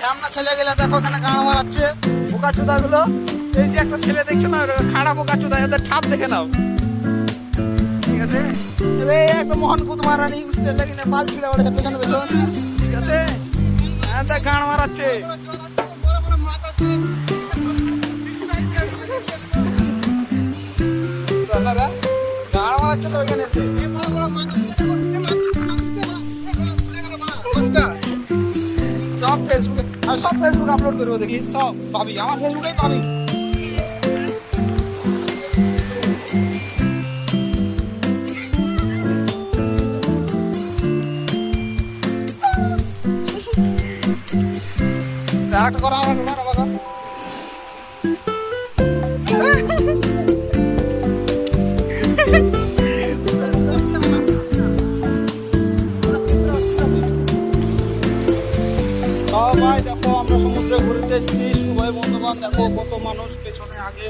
ঢ্যামনা ছেলে গেলে দেখো এখানে গান মারাচ্ছে বোকা চোদা গুলো। এই যে একটা ছেলে দেখছো না খাড়া বোকা চোদা, এদের ঠাপ দেখে নাও। ঠিক আছে, একটা মোহন কুদ মারানি বুঝতে লাগি না, পাল ছিঁড়ে ওড়ে পেছনে পেছন। ঠিক আছে, গান মারাচ্ছে। গান মারাচ্ছে সব এখানে এসে। সব ফেসবুকে, আমি সব ফেসবুক আপলোড করবো, দেখি সব পাবি, আমার ফেসবুকেই পাবি। একটা করা আমার বাবা সবাই দেখো আমরা সমুদ্রে ঘুরতে এসেছি, সবাই বন্ধুবান দেখো কত মানুষ পেছনে আগে